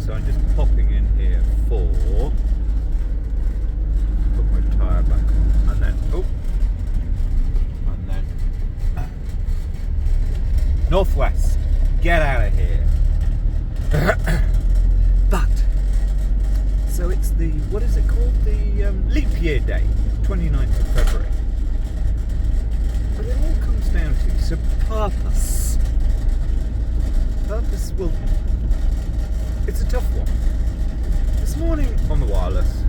So I'm just popping in here for put my tyre back on, and then northwest. Get out of here. But so it's the, what is it called? The leap year day, 29th of February. But it all comes down to purpose. Purpose will. It's a tough one. This morning on the wireless,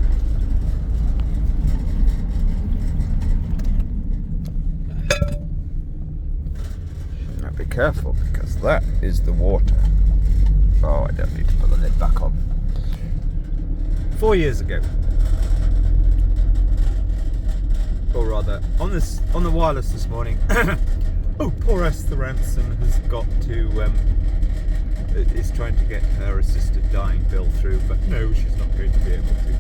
now be careful because that is the water. Oh, I don't need to put the lid back on. 4 years ago, or rather, on the wireless this morning. Oh, poor Esther Ranson has got to. Is trying to get her assisted dying bill through, but no, she's not going to be able to.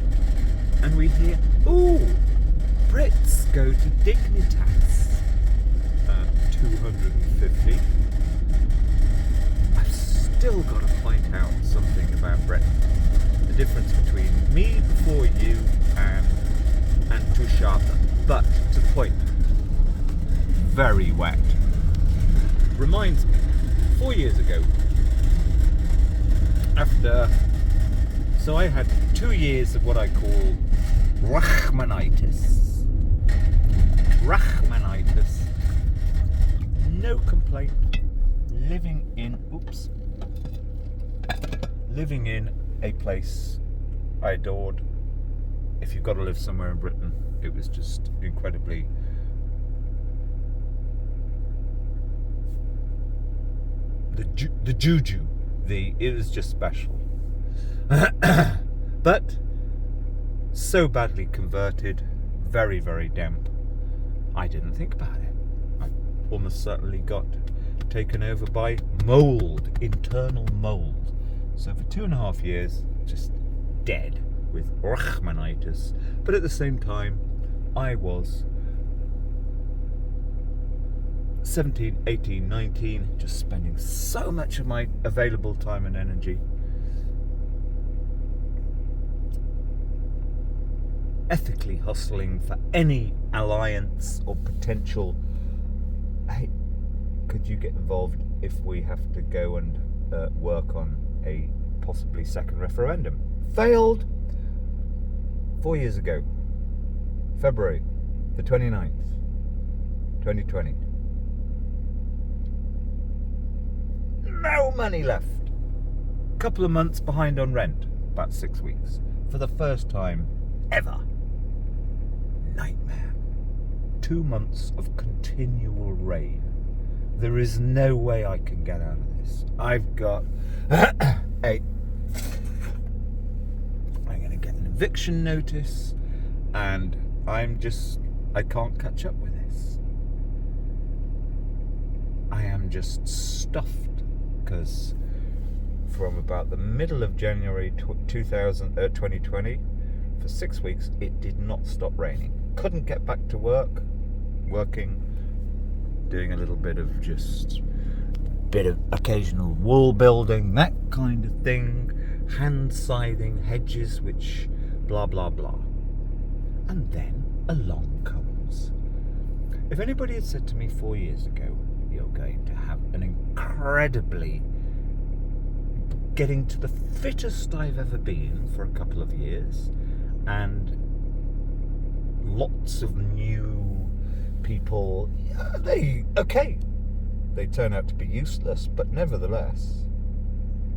And we hear, Brits go to Dignitas, 250. I've still got to point out something about Britain. The difference between me before you and Tushata. But to the point, very wet. Reminds me, 4 years ago, so I had 2 years of what I call Rachmanitis. No complaint. Living in a place I adored. If you've got to live somewhere in Britain, it was just incredibly the juju. It was just special. But so badly converted, very, very damp, I didn't think about it. I almost certainly got taken over by mould, internal mould. So for 2.5 years, just dead with Rachmanitis. But at the same time, I was 17, 18, 19, just spending so much of my available time and energy ethically hustling for any alliance or potential. Hey, could you get involved if we have to go and work on a possibly second referendum? Failed 4 years ago, February the 29th, 2020. No money left. Couple of months behind on rent, about 6 weeks. For the first time ever. Nightmare. 2 months of continual rain. There is no way I can get out of this. I've got I'm going to get an eviction notice, and I can't catch up with this. I am just stuffed. Because from about the middle of January 2020, for 6 weeks, it did not stop raining. Couldn't get back to working, doing a little bit of occasional wall building, that kind of thing, hand scything hedges, which blah, blah, blah. And then along comes. If anybody had said to me 4 years ago, you're going to have an incredibly getting to the fittest I've ever been for a couple of years, and lots of new people, they turn out to be useless, but nevertheless,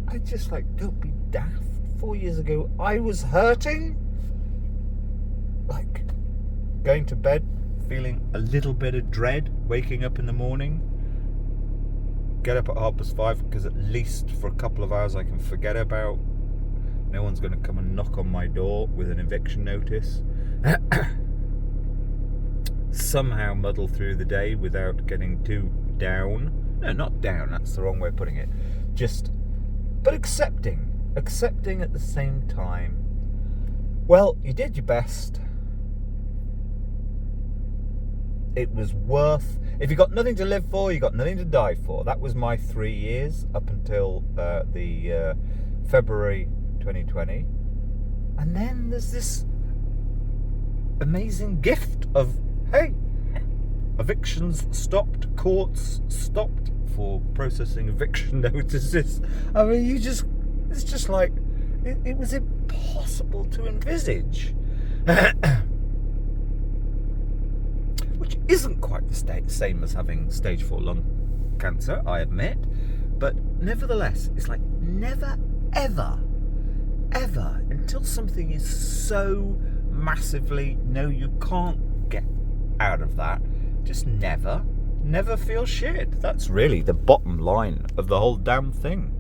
I just don't be daft. 4 years ago, I was hurting, going to bed feeling a little bit of dread, waking up in the morning, get up at 5:30 because at least for a couple of hours I can forget about. No one's going to come and knock on my door with an eviction notice. Somehow muddle through the day without getting too down. No, not down, that's the wrong way of putting it. But accepting at the same time. Well, you did your best. It was worth. If you got nothing to live for, you got nothing to die for. That was my 3 years up until the February 2020. And then there's this amazing gift of, hey, evictions stopped, courts stopped for processing eviction notices. I mean, it's just like, it was impossible to envisage. Which isn't quite the same as having stage 4 lung cancer, I admit. But nevertheless, it's like never, ever, until something is so massively, no, you can't get out of that, just never feel shit. That's really the bottom line of the whole damn thing.